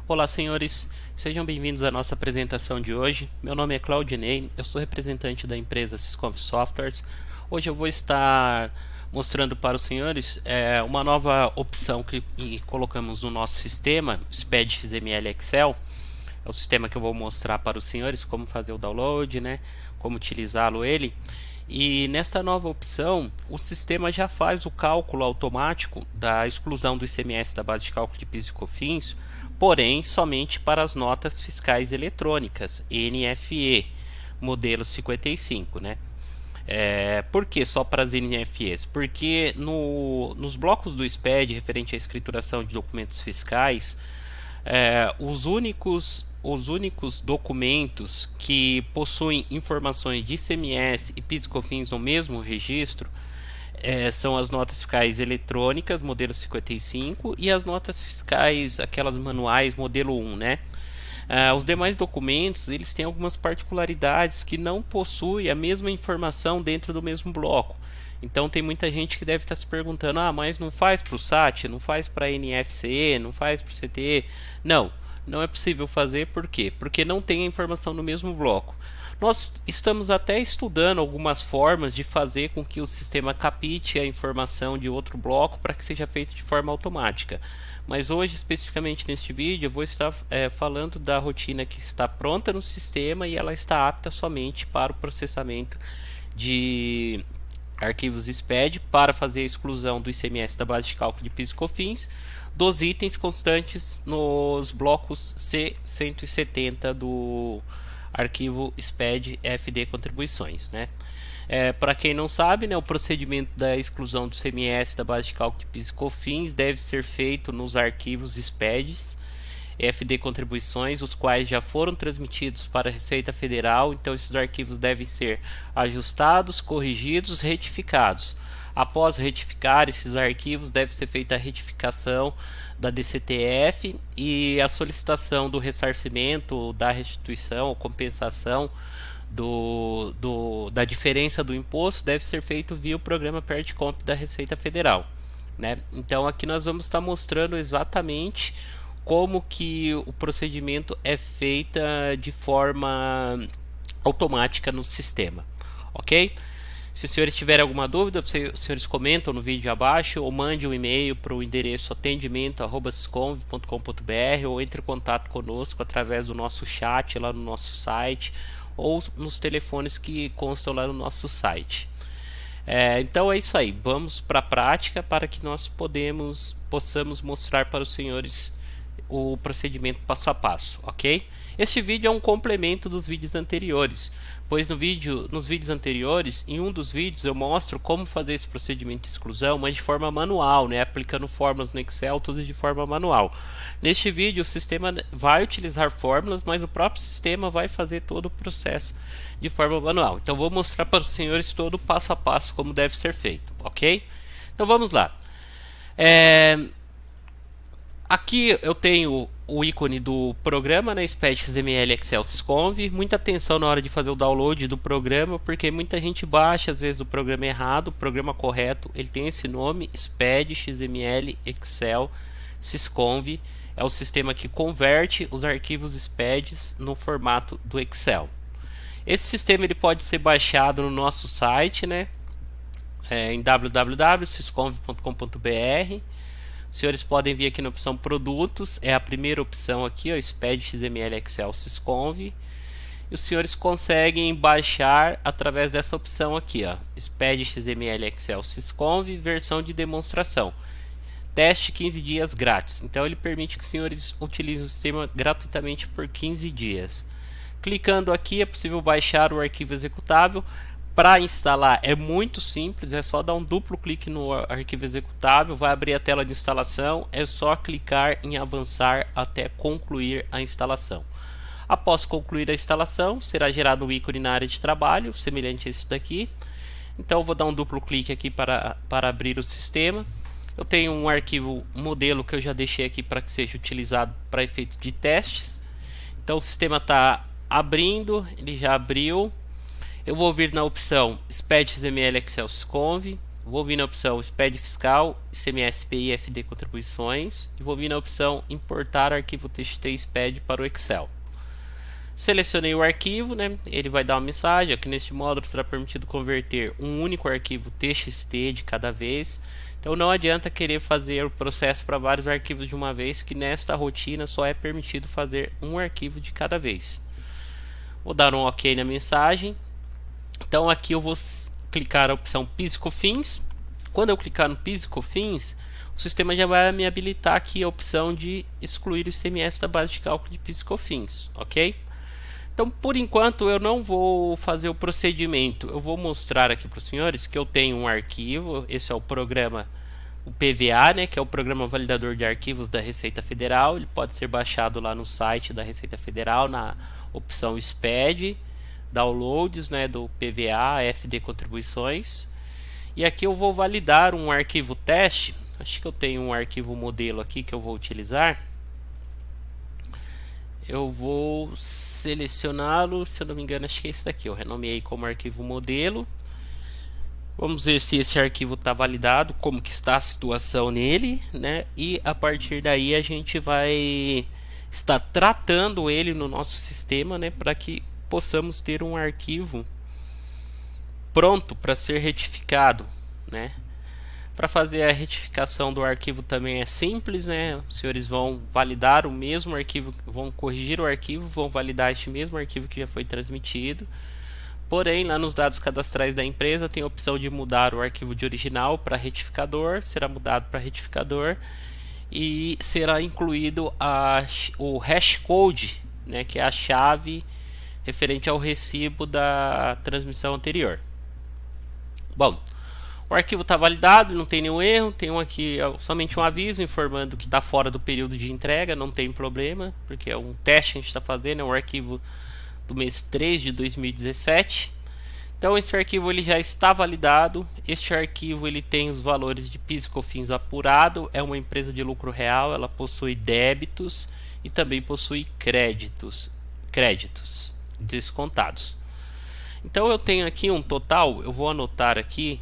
Olá, senhores, sejam bem-vindos à nossa apresentação de hoje. Meu nome é Claudinei, eu sou representante da empresa Sysconv Softwares. Hoje eu vou estar mostrando para os senhores uma nova opção que colocamos no nosso sistema, SPED XML Excel. É o sistema que eu vou mostrar para os senhores como fazer o download, né? Como utilizá-lo ele. E nesta nova opção, o sistema já faz o cálculo automático da exclusão do ICMS da base de cálculo de PIS e COFINS, porém somente para as notas fiscais eletrônicas, NFE, modelo 55, né? Por que só para as NFEs? Porque nos blocos do SPED referente à escrituração de documentos fiscais, os únicos documentos que possuem informações de ICMS e PIS e COFINS no mesmo registro são as notas fiscais eletrônicas, modelo 55, e as notas fiscais, aquelas manuais, modelo 1, né? Os demais documentos eles têm algumas particularidades que não possuem a mesma informação dentro do mesmo bloco. Então tem muita gente que deve estar se perguntando: mas não faz para o SAT, não faz para a NFCE, não faz para o CTE? Não, não é possível fazer. Por quê? Porque não tem a informação no mesmo bloco. Nós estamos até estudando algumas formas de fazer com que o sistema capte a informação de outro bloco para que seja feito de forma automática. Mas hoje, especificamente neste vídeo, eu vou estar falando da rotina que está pronta no sistema e ela está apta somente para o processamento de arquivos SPED para fazer a exclusão do ICMS da base de cálculo de PIS e COFINS dos itens constantes nos blocos C170 do arquivo SPED FD Contribuições, né? Para quem não sabe, né, o procedimento da exclusão do ICMS da base de cálculo de PIS e COFINS deve ser feito nos arquivos SPEDs FD Contribuições, os quais já foram transmitidos para a Receita Federal. Então esses arquivos devem ser ajustados, corrigidos, retificados. Após retificar esses arquivos, deve ser feita a retificação da DCTF e a solicitação do ressarcimento, da restituição ou compensação da diferença do imposto deve ser feito via o programa PERTCOMP da Receita Federal, né? Então aqui nós vamos estar mostrando exatamente como que o procedimento é feito de forma automática no sistema, ok? Se os senhores tiverem alguma dúvida, os senhores comentam no vídeo abaixo ou mande um e-mail para o endereço atendimento@sysconv.com.br ou entre em contato conosco através do nosso chat lá no nosso site ou nos telefones que constam lá no nosso site. Então é isso aí, vamos para a prática para que nós possamos mostrar para os senhores o procedimento passo a passo, ok? Este vídeo é um complemento dos vídeos anteriores, pois nos vídeos anteriores, em um dos vídeos eu mostro como fazer esse procedimento de exclusão, mas de forma manual, né? Aplicando fórmulas no Excel, tudo de forma manual. Neste vídeo o sistema vai utilizar fórmulas, mas o próprio sistema vai fazer todo o processo de forma manual. Então vou mostrar para os senhores todo o passo a passo como deve ser feito, ok? Então vamos lá. Aqui eu tenho o ícone do programa, né, SPED XML Excel Sysconv. Muita atenção na hora de fazer o download do programa, porque muita gente baixa às vezes o programa errado. O programa correto ele tem esse nome, SPED XML Excel Sysconv. É o sistema que converte os arquivos SPEDs no formato do Excel. Esse sistema ele pode ser baixado no nosso site, né, em www.sysconv.com.br. Os senhores podem vir aqui na opção produtos, é a primeira opção aqui, ó, SPED XML Excel Sysconv. E os senhores conseguem baixar através dessa opção aqui, ó, SPED XML Excel Sysconv, versão de demonstração. Teste 15 dias grátis. Então ele permite que os senhores utilizem o sistema gratuitamente por 15 dias. Clicando aqui é possível baixar o arquivo executável. Para instalar é muito simples, é só dar um duplo clique no arquivo executável, vai abrir a tela de instalação, é só clicar em avançar até concluir a instalação. Após concluir a instalação, será gerado um ícone na área de trabalho, semelhante a esse daqui. Então eu vou dar um duplo clique aqui para abrir o sistema. Eu tenho um arquivo modelo que eu já deixei aqui para que seja utilizado para efeito de testes. Então o sistema está abrindo, ele já abriu. Eu vou vir na opção SPED XML Excel Sysconv, vou vir na opção SPED fiscal, ICMS, PI, FD contribuições e vou vir na opção importar arquivo TXT SPED para o Excel. Selecionei o arquivo, né? Ele vai dar uma mensagem, aqui neste módulo será permitido converter um único arquivo TXT de cada vez. Então não adianta querer fazer o processo para vários arquivos de uma vez, que nesta rotina só é permitido fazer um arquivo de cada vez. Vou dar um OK na mensagem. Então aqui eu vou clicar na opção PIS e COFINS. Quando eu clicar no PIS e COFINS, o sistema já vai me habilitar aqui a opção de excluir o ICMS da base de cálculo de PIS e COFINS, ok? Então, por enquanto, eu não vou fazer o procedimento. Eu vou mostrar aqui para os senhores que eu tenho um arquivo. Esse é o programa, o PVA, né, que é o Programa Validador de Arquivos da Receita Federal. Ele pode ser baixado lá no site da Receita Federal, na opção SPED, Downloads, né, do PVA, FD Contribuições. E aqui eu vou validar um arquivo teste. Acho que eu tenho um arquivo modelo aqui que eu vou utilizar. Eu vou selecioná-lo, se eu não me engano, acho que é esse daqui. Eu renomeei como arquivo modelo. Vamos ver se esse arquivo está validado, como que está a situação nele, né? E a partir daí a gente vai estar tratando ele no nosso sistema, né? Para que possamos ter um arquivo pronto para ser retificado, né? Para fazer a retificação do arquivo também é simples, né? Os senhores vão validar o mesmo arquivo, vão corrigir o arquivo, vão validar este mesmo arquivo que já foi transmitido. Porém, lá nos dados cadastrais da empresa tem a opção de mudar o arquivo de original para retificador, será mudado para retificador e será incluído o hashcode, né, que é a chave referente ao recibo da transmissão anterior. Bom, o arquivo está validado, não tem nenhum erro, tem aqui somente um aviso informando que está fora do período de entrega, não tem problema, porque é um teste que a gente está fazendo, é um arquivo do mês 3 de 2017. Então esse arquivo ele já está validado, este arquivo ele tem os valores de PIS e COFINS apurado, é uma empresa de lucro real, ela possui débitos e também possui créditos descontados. Então eu tenho aqui um total, eu vou anotar aqui,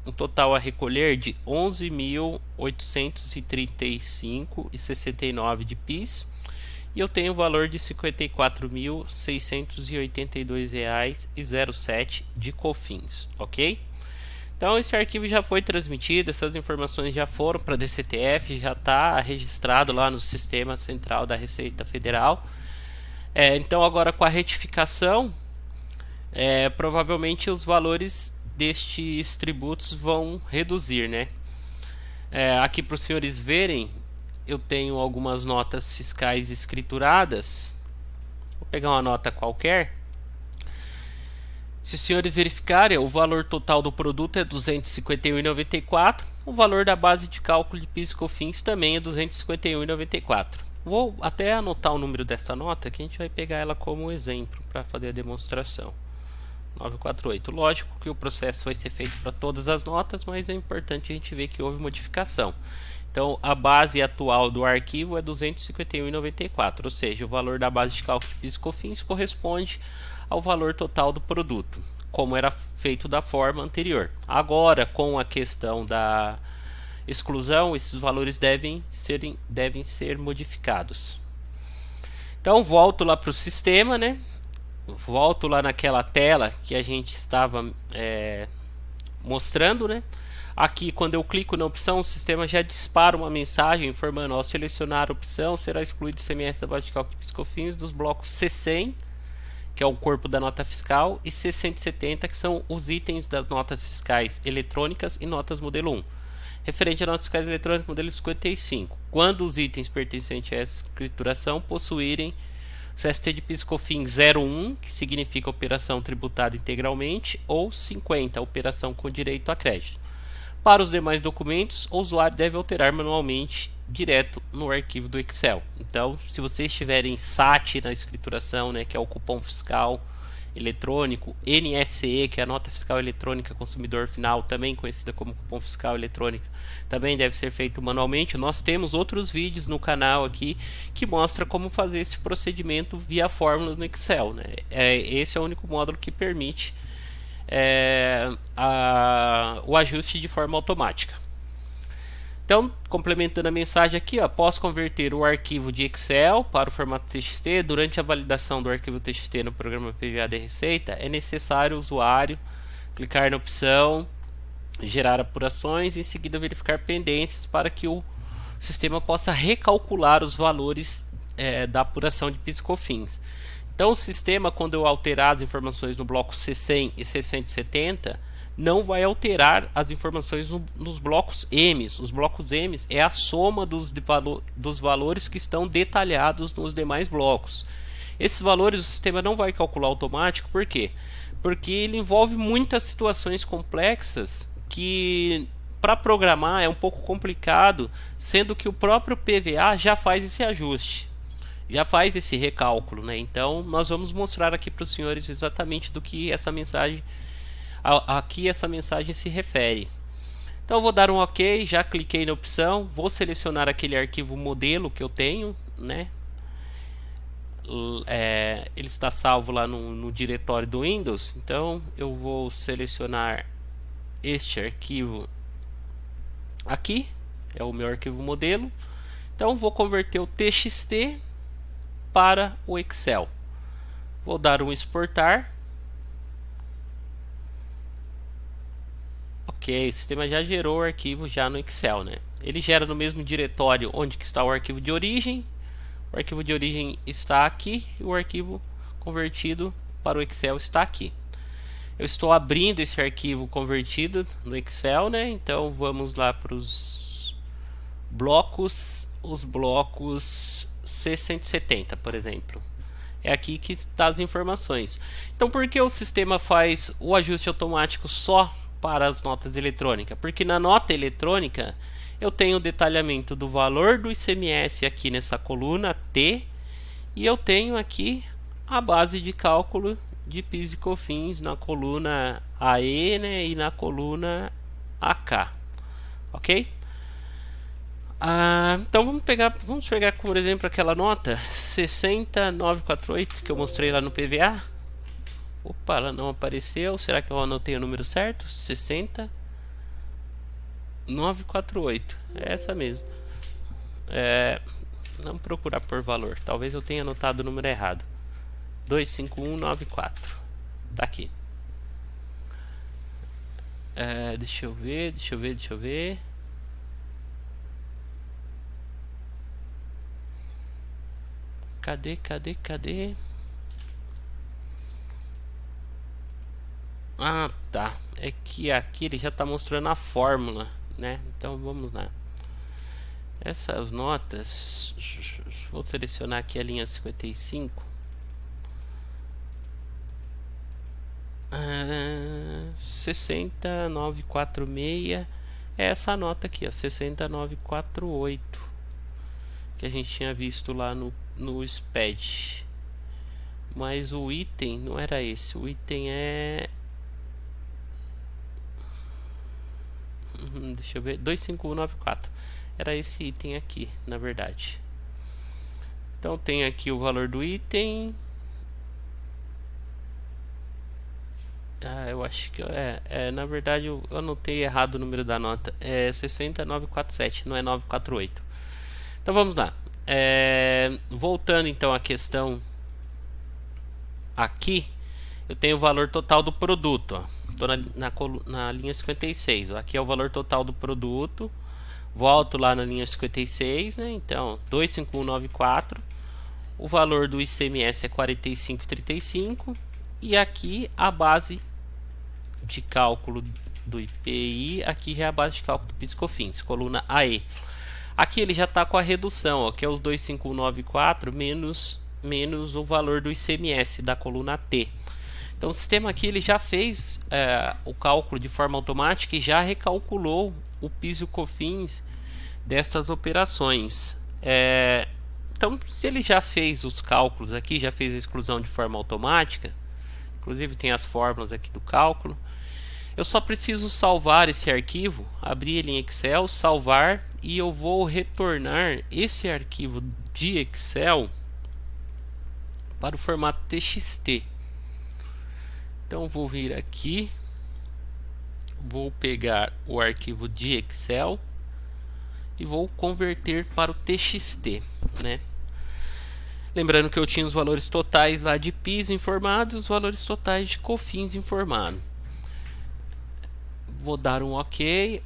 um total a recolher de 11.835,69 de PIS e eu tenho o valor de R$ 54.682,07 de COFINS, ok? Então esse arquivo já foi transmitido, essas informações já foram para a DCTF, já está registrado lá no Sistema Central da Receita Federal. Então agora com a retificação, provavelmente os valores destes tributos vão reduzir, né? Aqui para os senhores verem, eu tenho algumas notas fiscais escrituradas. Vou pegar uma nota qualquer. Se os senhores verificarem, o valor total do produto é R$ 251,94. O valor da base de cálculo de PIS e COFINS também é R$ 251,94. Vou até anotar o número dessa nota, que a gente vai pegar ela como exemplo para fazer a demonstração. 948. Lógico que o processo vai ser feito para todas as notas, mas é importante a gente ver que houve modificação. Então a base atual do arquivo é R$ 251,94, ou seja, o valor da base de cálculo de PIS e COFINS corresponde ao valor total do produto, como era feito da forma anterior. Agora, com a questão da exclusão, esses valores devem ser modificados. Então volto lá para o sistema, né? Volto lá naquela tela que a gente estava mostrando, né? Aqui, quando eu clico na opção, o sistema já dispara uma mensagem informando: ao selecionar a opção, será excluído o ICMS da base de cálculo de PIS e COFINS dos blocos C100, que é o corpo da nota fiscal, e C170, que são os itens das notas fiscais eletrônicas e notas modelo 1. Referente a notas fiscais eletrônicas modelo 55, quando os itens pertencentes a essa escrituração possuírem CST de PIS e COFINS 01, que significa operação tributada integralmente, ou 50, operação com direito a crédito. Para os demais documentos, o usuário deve alterar manualmente direto no arquivo do Excel. Então, se vocês tiverem SAT na escrituração, né, que é o cupom fiscal eletrônico, NFCE, que é a nota fiscal eletrônica consumidor final, também conhecida como cupom fiscal eletrônica, também deve ser feito manualmente. Nós temos outros vídeos no canal aqui que mostra como fazer esse procedimento via fórmulas no Excel, né? Esse é o único módulo que permite o ajuste de forma automática. Então, complementando a mensagem aqui, ó, após converter o arquivo de Excel para o formato TXT, durante a validação do arquivo TXT no programa PVA de Receita, é necessário o usuário clicar na opção gerar apurações e em seguida verificar pendências para que o sistema possa recalcular os valores da apuração de PIS e COFINS. Então o sistema, quando eu alterar as informações no bloco C100 e C170, não vai alterar as informações nos blocos M. Os blocos M é a soma dos valores que estão detalhados nos demais blocos. Esses valores o sistema não vai calcular automático, por quê? Porque ele envolve muitas situações complexas que para programar é um pouco complicado, sendo que o próprio PVA já faz esse ajuste, já faz esse recálculo, né? Então nós vamos mostrar aqui para os senhores exatamente do que essa mensagem se refere. Então eu vou dar um OK, já cliquei na opção, vou selecionar aquele arquivo modelo que eu tenho, né? Ele está salvo lá no diretório do Windows, então eu vou selecionar este arquivo aqui, é o meu arquivo modelo. Então vou converter o TXT para o Excel, vou dar um exportar. Ok, o sistema já gerou o arquivo já no Excel, né? Ele gera no mesmo diretório onde que está o arquivo de origem. O arquivo de origem está aqui e o arquivo convertido para o Excel está aqui. Eu estou abrindo esse arquivo convertido no Excel, né? Então vamos lá para os blocos C170, por exemplo. É aqui que está as informações. Então por que o sistema faz o ajuste automático só para as notas eletrônicas? Porque na nota eletrônica eu tenho o detalhamento do valor do ICMS aqui nessa coluna T, e eu tenho aqui a base de cálculo de PIS e COFINS na coluna AE, né, e na coluna AK, ok? Então vamos pegar por exemplo aquela nota 60948 que eu mostrei lá no PVA. Opa, ela não apareceu. Será que eu anotei o número certo? 60948. É essa mesmo. Vamos procurar por valor. Talvez eu tenha anotado o número errado. 25194. Tá aqui. Deixa eu ver. Cadê? Ah, tá. É que aqui ele já está mostrando a fórmula, né? Então vamos lá. Essas notas, vou selecionar aqui a linha 55. 60946 é essa nota aqui, ó, 60948, que a gente tinha visto lá no SPED. Mas o item não era esse, o item é... deixa eu ver, 25194. Era esse item aqui, na verdade. Então tem aqui o valor do item. Eu acho que na verdade eu anotei errado o número da nota. É 60947, não é 948. Então vamos lá. Voltando então à questão aqui, eu tenho o valor total do produto, ó. Estou na linha 56, ó. Aqui é o valor total do produto. Volto lá na linha 56, né? Então 25194. O valor do ICMS é 45,35 e aqui a base de cálculo do IPI, aqui é a base de cálculo do PIS e COFINS, coluna AE. Aqui ele já está com a redução, ó, que é os 25194 menos o valor do ICMS da coluna T. Então o sistema aqui ele já fez o cálculo de forma automática e já recalculou o PIS e o COFINS destas operações. Então se ele já fez os cálculos aqui, já fez a exclusão de forma automática, inclusive tem as fórmulas aqui do cálculo, eu só preciso salvar esse arquivo, abrir ele em Excel, salvar, e eu vou retornar esse arquivo de Excel para o formato TXT. Então vou vir aqui, vou pegar o arquivo de Excel e vou converter para o TXT, né? Lembrando que eu tinha os valores totais lá de PIS informado e os valores totais de COFINS informado. Vou dar um OK.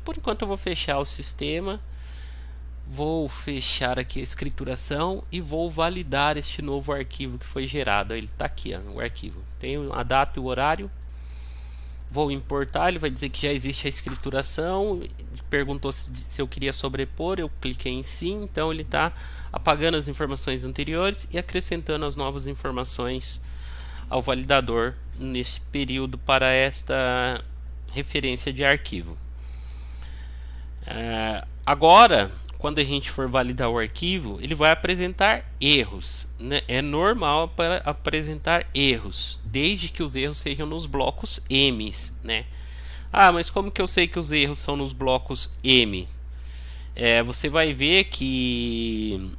Por enquanto eu vou fechar o sistema. Vou fechar aqui a escrituração e vou validar este novo arquivo que foi gerado. Ele está aqui, ó, o arquivo. Tem a data e o horário. Vou importar, ele vai dizer que já existe a escrituração. Perguntou se eu queria sobrepor, eu cliquei em sim. Então ele está apagando as informações anteriores e acrescentando as novas informações ao validador nesse período para esta referência de arquivo. Agora, quando a gente for validar o arquivo, ele vai apresentar erros, né? É normal para apresentar erros, desde que os erros sejam nos blocos M, né? Mas como que eu sei que os erros são nos blocos M? Você vai ver que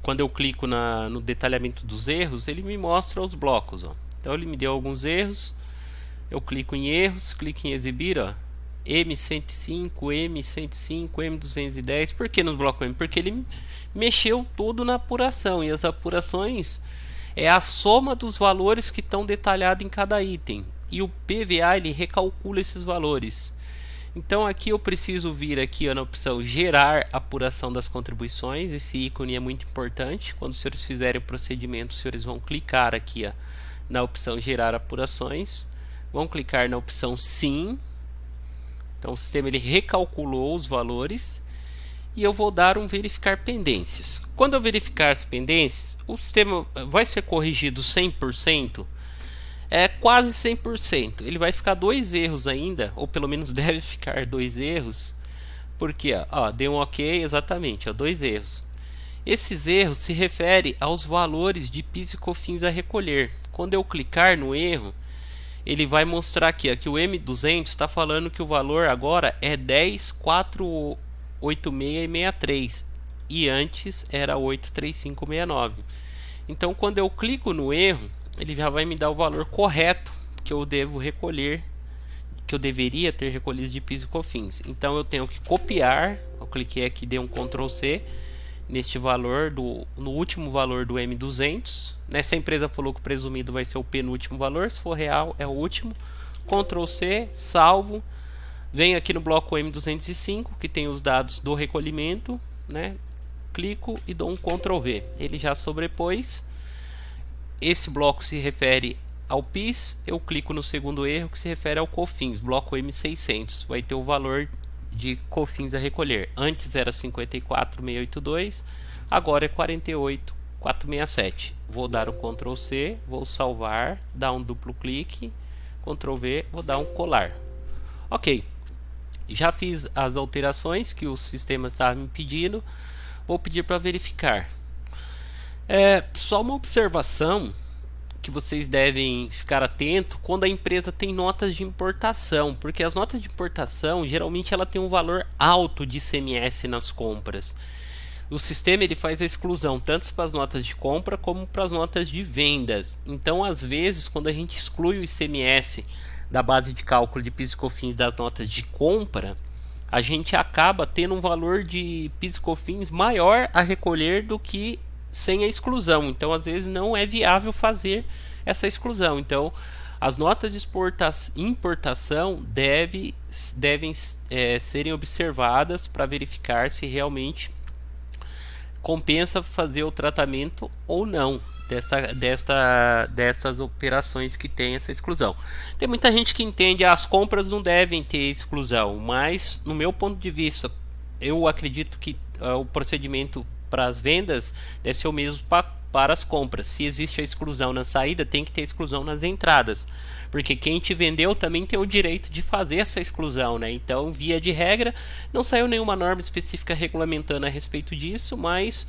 quando eu clico no detalhamento dos erros, ele me mostra os blocos, ó. Então ele me deu alguns erros, eu clico em erros, clico em exibir, ó. M105, M105, M210. Por que nos blocos M? Porque ele mexeu tudo na apuração, e as apurações é a soma dos valores que estão detalhados em cada item, e o PVA ele recalcula esses valores. Então aqui eu preciso vir aqui, ó, na opção gerar apuração das contribuições. Esse ícone é muito importante. Quando os senhores fizerem o procedimento, os senhores vão clicar aqui, ó, na opção gerar apurações, vão clicar na opção sim. Então o sistema ele recalculou os valores e eu vou dar um verificar pendências. Quando eu verificar as pendências, o sistema vai ser corrigido 100%? Quase 100%. Ele vai ficar dois erros ainda, ou pelo menos deve ficar dois erros, porque deu um OK, exatamente, dois erros. Esses erros se referem aos valores de PIS e COFINS a recolher. Quando eu clicar no erro, ele vai mostrar aqui, que o M200 está falando que o valor agora é 10.486,63 e antes era 835,69. Então quando eu clico no erro, ele já vai me dar o valor correto que eu devo recolher, que eu deveria ter recolhido de PIS e COFINS. Então eu tenho que copiar, eu cliquei aqui, dei um Ctrl C neste valor, no último valor do M200. Nessa empresa falou que o presumido vai ser o penúltimo valor, se for real é o último. Ctrl C, salvo. Venho aqui no bloco M205, que tem os dados do recolhimento, né? Clico e dou um Ctrl V. Ele já sobrepôs. Esse bloco se refere ao PIS, eu clico no segundo erro que se refere ao COFINS, bloco M600, vai ter o valor de COFINS a recolher. Antes era 54.682, agora é 48.467. Vou dar o Ctrl C, vou salvar, dar um duplo clique, Ctrl V, vou dar um colar. Ok, já fiz as alterações que o sistema estava me pedindo, vou pedir para verificar. Só uma observação que vocês devem ficar atento quando a empresa tem notas de importação, porque as notas de importação geralmente ela tem um valor alto de ICMS nas compras. O sistema ele faz a exclusão tanto para as notas de compra como para as notas de vendas. Então, às vezes, quando a gente exclui o ICMS da base de cálculo de PIS e COFINS das notas de compra, a gente acaba tendo um valor de PIS e COFINS maior a recolher do que sem a exclusão. Então às vezes não é viável fazer essa exclusão. Então as notas de importação devem serem observadas para verificar se realmente compensa fazer o tratamento ou não dessas operações que tem essa exclusão. Tem muita gente que entende que as compras não devem ter exclusão, mas no meu ponto de vista eu acredito que o procedimento para as vendas deve ser o mesmo para as compras. Se existe a exclusão na saída, tem que ter exclusão nas entradas, porque quem te vendeu também tem o direito de fazer essa exclusão, né? Então, via de regra, não saiu nenhuma norma específica regulamentando a respeito disso, mas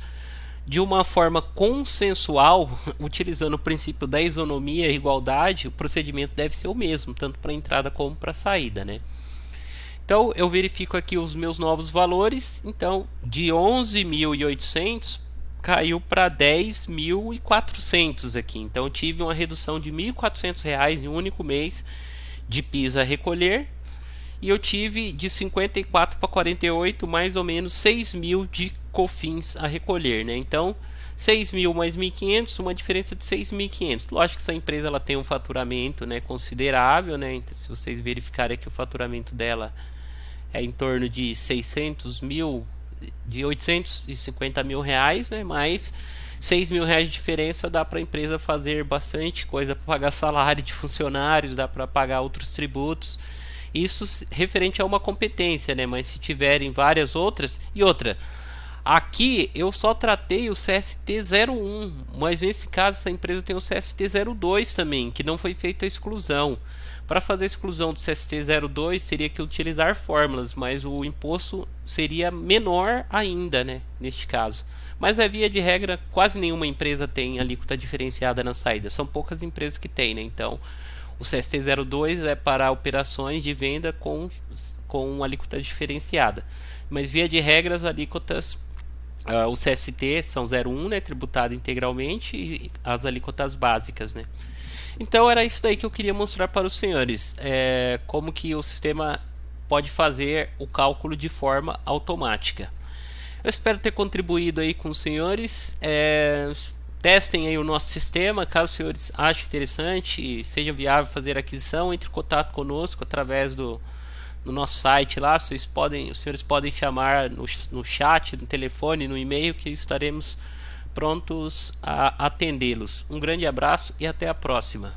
de uma forma consensual, utilizando o princípio da isonomia e igualdade, o procedimento deve ser o mesmo, tanto para a entrada como para a saída, né? Então eu verifico aqui os meus novos valores. Então de 11.800 caiu para 10.400 aqui. Então eu tive uma redução de R$ 1.400 em um único mês de PIS a recolher. E eu tive de 54 para 48, mais ou menos 6.000 de COFINS a recolher, né? Então, 6.000 mais 1.500, uma diferença de 6.500. Lógico que essa empresa ela tem um faturamento, né, considerável, né? Então, se vocês verificarem aqui o faturamento dela é em torno de 600 mil, de 850 mil reais, né? Mais 6 mil reais de diferença dá para a empresa fazer bastante coisa para pagar salário de funcionários, dá para pagar outros tributos. Isso referente a uma competência, né? Mas se tiverem várias outras. E outra, aqui eu só tratei o CST-01, mas nesse caso essa empresa tem o CST-02 também, que não foi feita a exclusão. Para fazer a exclusão do CST-02 teria que utilizar fórmulas, mas o imposto seria menor ainda, né? Neste caso. Mas a via de regra, quase nenhuma empresa tem alíquota diferenciada na saída. São poucas empresas que têm, né? Então, o CST-02 é para operações de venda com alíquota diferenciada. Mas via de regra, as alíquotas, o CST são 0,1, né, tributado integralmente, e as alíquotas básicas, né. Então era isso daí que eu queria mostrar para os senhores, como que o sistema pode fazer o cálculo de forma automática. Eu espero ter contribuído aí com os senhores. Testem aí o nosso sistema, caso os senhores achem interessante e seja viável fazer a aquisição, entre em contato conosco através do nosso site lá. Os senhores podem chamar no chat, no telefone, no e-mail, que estaremos prontos a atendê-los. Um grande abraço e até a próxima.